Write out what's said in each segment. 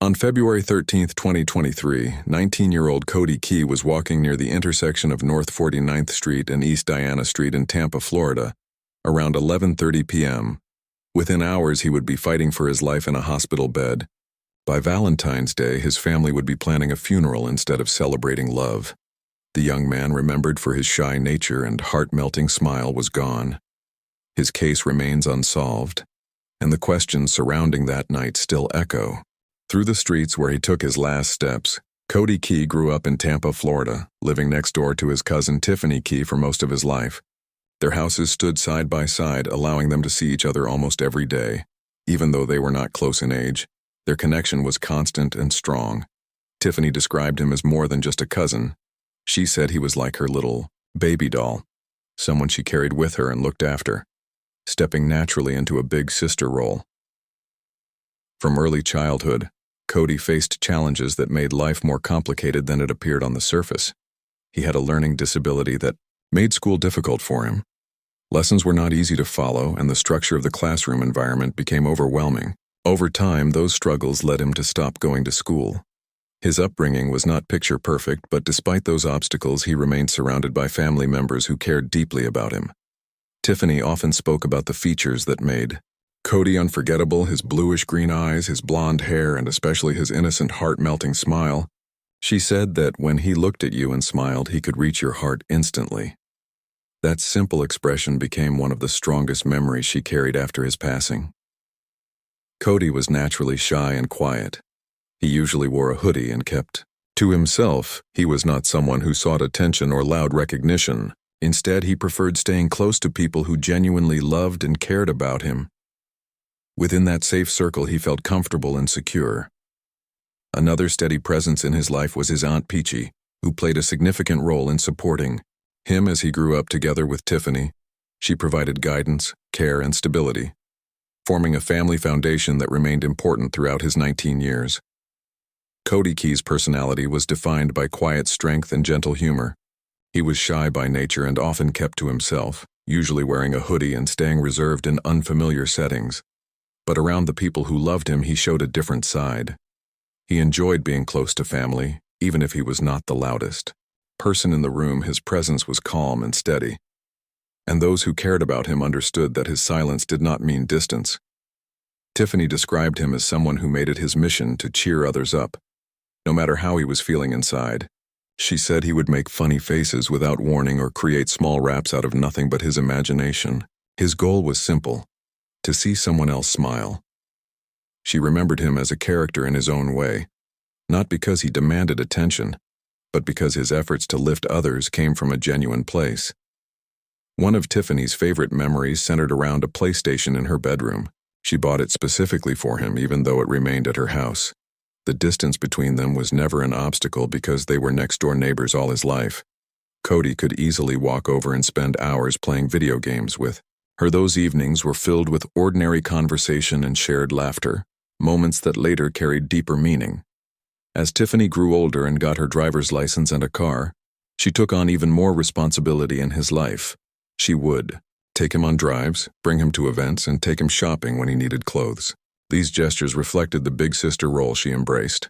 On February 13, 2023, 19-year-old Cody Key was walking near the intersection of North 49th Street and East Diana Street in Tampa, Florida, around 11:30 p.m. Within hours, he would be fighting for his life in a hospital bed. By Valentine's Day, his family would be planning a funeral instead of celebrating love. The young man, remembered for his shy nature and heart-melting smile, was gone. His case remains unsolved, and the questions surrounding that night still echo. Through the streets where he took his last steps, Cody Key grew up in Tampa, Florida, living next door to his cousin Tiffany Key for most of his life. Their houses stood side by side, allowing them to see each other almost every day. Even though they were not close in age, their connection was constant and strong. Tiffany described him as more than just a cousin. She said he was like her little baby doll, someone she carried with her and looked after, stepping naturally into a big sister role. From early childhood, Cody faced challenges that made life more complicated than it appeared on the surface. He had a learning disability that made school difficult for him. Lessons were not easy to follow, and the structure of the classroom environment became overwhelming. Over time, those struggles led him to stop going to school. His upbringing was not picture perfect, but despite those obstacles, he remained surrounded by family members who cared deeply about him. Tiffany often spoke about the features that made Cody unforgettable: his bluish-green eyes, his blonde hair, and especially his innocent, heart-melting smile. She said that when he looked at you and smiled, he could reach your heart instantly. That simple expression became one of the strongest memories she carried after his passing. Cody was naturally shy and quiet. He usually wore a hoodie and kept to himself. He was not someone who sought attention or loud recognition. Instead, he preferred staying close to people who genuinely loved and cared about him. Within that safe circle, he felt comfortable and secure. Another steady presence in his life was his Aunt Peachy, who played a significant role in supporting him as he grew up together with Tiffany. She provided guidance, care, and stability, forming a family foundation that remained important throughout his 19 years. Cody Key's personality was defined by quiet strength and gentle humor. He was shy by nature and often kept to himself, usually wearing a hoodie and staying reserved in unfamiliar settings. But around the people who loved him, he showed a different side. He enjoyed being close to family, even if he was not the loudest person in the room. His presence was calm and steady, and those who cared about him understood that his silence did not mean distance. Tiffany described him as someone who made it his mission to cheer others up, no matter how he was feeling inside. She said he would make funny faces without warning or create small raps out of nothing but his imagination. His goal was simple: to see someone else smile. She remembered him as a character in his own way, not because he demanded attention, but because his efforts to lift others came from a genuine place. One of Tiffany's favorite memories centered around a PlayStation in her bedroom. She bought it specifically for him, even though it remained at her house. The distance between them was never an obstacle because they were next-door neighbors all his life. Cody could easily walk over and spend hours playing video games with her. Those evenings were filled with ordinary conversation and shared laughter, moments that later carried deeper meaning. As Tiffany grew older and got her driver's license and a car, she took on even more responsibility in his life. She would take him on drives, bring him to events, and take him shopping when he needed clothes. These gestures reflected the big sister role she embraced.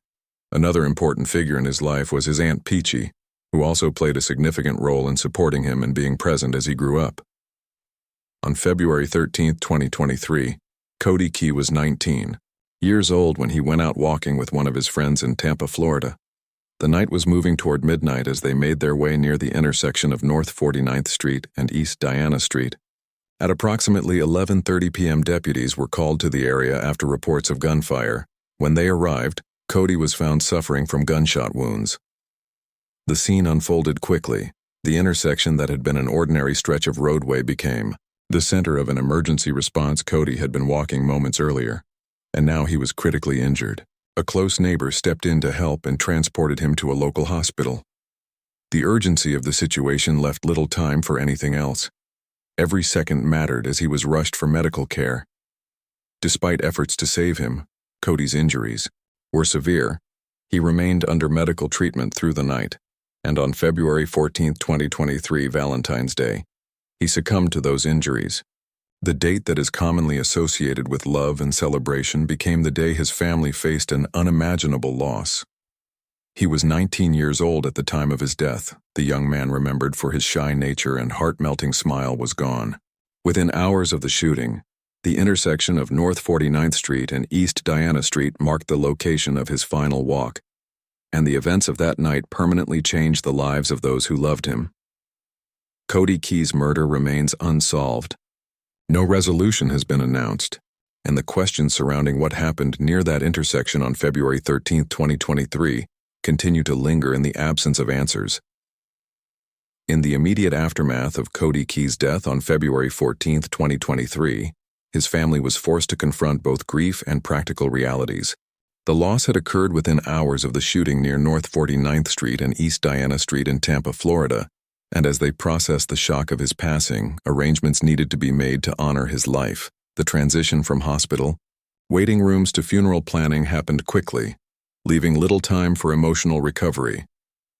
Another important figure in his life was his Aunt Peachy, who also played a significant role in supporting him and being present as he grew up. On February 13, 2023, Cody Key was 19 years old when he went out walking with one of his friends in Tampa, Florida. The night was moving toward midnight as they made their way near the intersection of North 49th Street and East Diana Street. At approximately 11:30 p.m., deputies were called to the area after reports of gunfire. When they arrived, Cody was found suffering from gunshot wounds. The scene unfolded quickly. The intersection that had been an ordinary stretch of roadway became the center of an emergency response. Cody had been walking moments earlier, and now he was critically injured. A close neighbor stepped in to help and transported him to a local hospital. The urgency of the situation left little time for anything else. Every second mattered as he was rushed for medical care. Despite efforts to save him, Cody's injuries were severe. He remained under medical treatment through the night, and on February 14, 2023, Valentine's Day, he succumbed to those injuries. The date that is commonly associated with love and celebration became the day his family faced an unimaginable loss. He was 19 years old at the time of his death. The young man, remembered for his shy nature and heart-melting smile, was gone. Within hours of the shooting, the intersection of North 49th Street and East Diana Street marked the location of his final walk, and the events of that night permanently changed the lives of those who loved him. Cody Key's murder remains unsolved. No resolution has been announced, and the questions surrounding what happened near that intersection on February 13, 2023, continue to linger in the absence of answers. In the immediate aftermath of Cody Key's death on February 14, 2023, his family was forced to confront both grief and practical realities. The loss had occurred within hours of the shooting near North 49th Street and East Diana Street in Tampa, Florida, and as they processed the shock of his passing, arrangements needed to be made to honor his life. The transition from hospital, waiting rooms to funeral planning happened quickly, leaving little time for emotional recovery.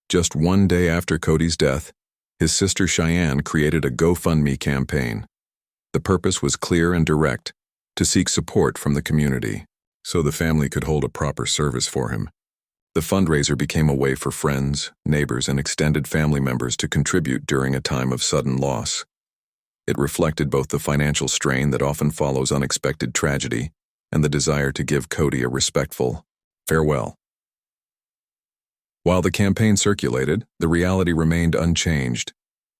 Just one day after Cody's death, his sister Cheyenne created a GoFundMe campaign. The purpose was clear and direct: to seek support from the community, so the family could hold a proper service for him. The fundraiser became a way for friends, neighbors, and extended family members to contribute during a time of sudden loss. It reflected both the financial strain that often follows unexpected tragedy and the desire to give Cody a respectful farewell. While the campaign circulated, the reality remained unchanged.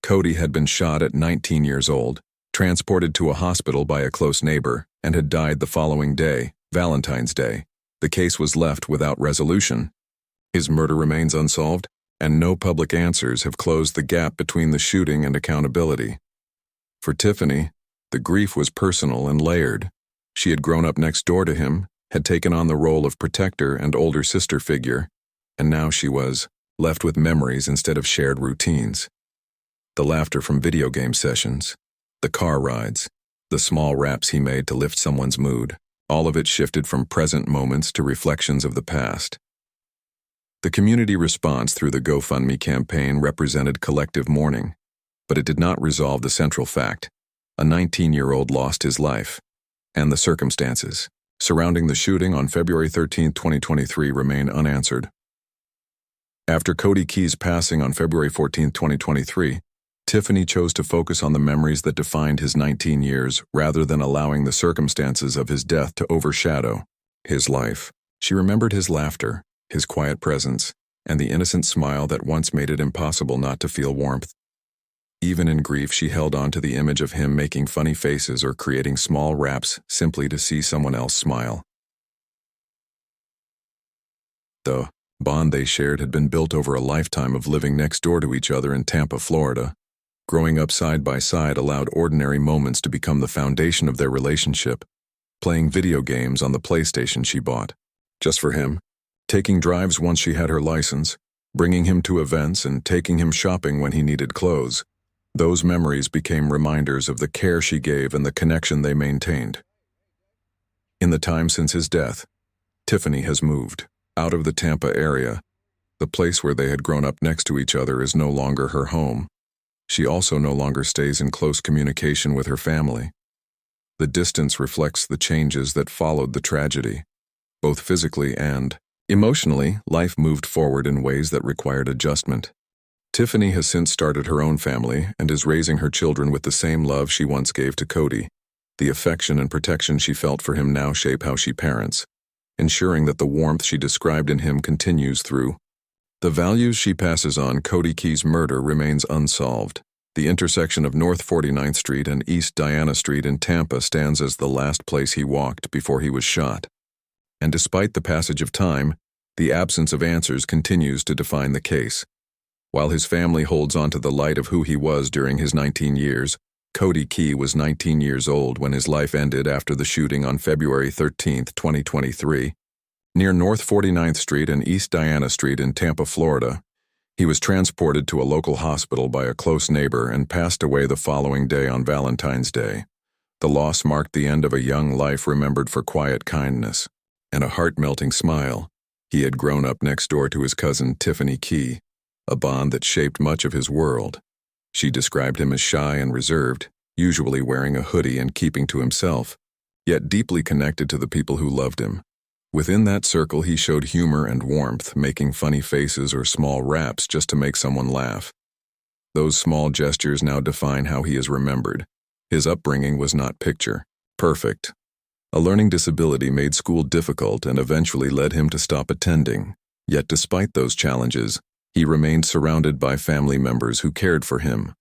Cody had been shot at 19 years old, transported to a hospital by a close neighbor, and had died the following day, Valentine's Day. The case was left without resolution. His murder remains unsolved, and no public answers have closed the gap between the shooting and accountability. For Tiffany, the grief was personal and layered. She had grown up next door to him, had taken on the role of protector and older sister figure, and now she was left with memories instead of shared routines. The laughter from video game sessions, the car rides, the small raps he made to lift someone's mood, all of it shifted from present moments to reflections of the past. The community response through the GoFundMe campaign represented collective mourning, but it did not resolve the central fact: a 19-year-old lost his life, and the circumstances surrounding the shooting on February 13, 2023 remain unanswered. After Cody Key's passing on February 14, 2023, Tiffany chose to focus on the memories that defined his 19 years rather than allowing the circumstances of his death to overshadow his life. She remembered his laughter, his quiet presence, and the innocent smile that once made it impossible not to feel warmth. Even in grief, she held on to the image of him making funny faces or creating small raps simply to see someone else smile. The bond they shared had been built over a lifetime of living next door to each other in Tampa, Florida. Growing up side by side allowed ordinary moments to become the foundation of their relationship. Playing video games on the PlayStation she bought, just for him, taking drives once she had her license, bringing him to events and taking him shopping when he needed clothes. Those memories became reminders of the care she gave and the connection they maintained. In the time since his death, Tiffany has moved out of the Tampa area. The place where they had grown up next to each other is no longer her home. She also no longer stays in close communication with her family. The distance reflects the changes that followed the tragedy. Both physically and emotionally, life moved forward in ways that required adjustment. Tiffany has since started her own family and is raising her children with the same love she once gave to Cody. The affection and protection she felt for him now shape how she parents, ensuring that the warmth she described in him continues through the values she passes on. Cody Key's murder remains unsolved. The intersection of North 49th Street and East Diana Street in Tampa stands as the last place he walked before he was shot. And despite the passage of time, the absence of answers continues to define the case. While his family holds on to the light of who he was during his 19 years, Cody Key was 19 years old when his life ended after the shooting on February 13, 2023. Near North 49th Street and East Diana Street in Tampa, Florida, he was transported to a local hospital by a close neighbor and passed away the following day on Valentine's Day. The loss marked the end of a young life remembered for quiet kindness and a heart-melting smile. He had grown up next door to his cousin Tiffany Key, a bond that shaped much of his world. She described him as shy and reserved, usually wearing a hoodie and keeping to himself, yet deeply connected to the people who loved him. Within that circle, he showed humor and warmth, making funny faces or small raps just to make someone laugh. Those small gestures now define how he is remembered. His upbringing was not picture perfect. A learning disability made school difficult and eventually led him to stop attending. Yet despite those challenges, he remained surrounded by family members who cared for him.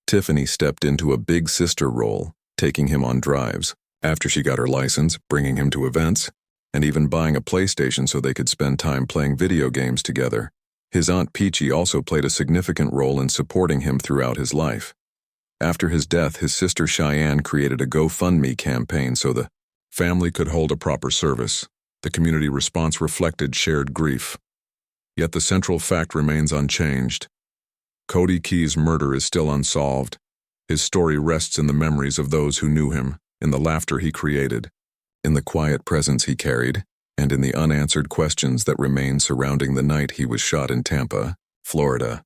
Tiffany stepped into a big sister role, taking him on drives, after she got her license, bringing him to events, and even buying a PlayStation so they could spend time playing video games together. His Aunt Peachy also played a significant role in supporting him throughout his life. After his death, his sister Cheyenne created a GoFundMe campaign so the family could hold a proper service. The community response reflected shared grief. Yet the central fact remains unchanged. Cody Key's murder is still unsolved. His story rests in the memories of those who knew him, in the laughter he created, in the quiet presence he carried, and in the unanswered questions that remain surrounding the night he was shot in Tampa, Florida.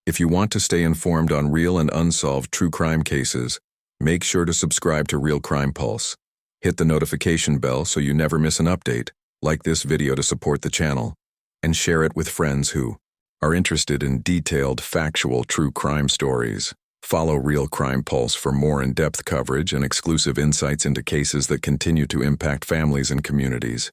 If you want to stay informed on real and unsolved true crime cases, make sure to subscribe to Real Crime Pulse. Hit the notification bell so you never miss an update, like this video to support the channel, and share it with friends who are interested in detailed, factual true crime stories. Follow Real Crime Pulse for more in-depth coverage and exclusive insights into cases that continue to impact families and communities.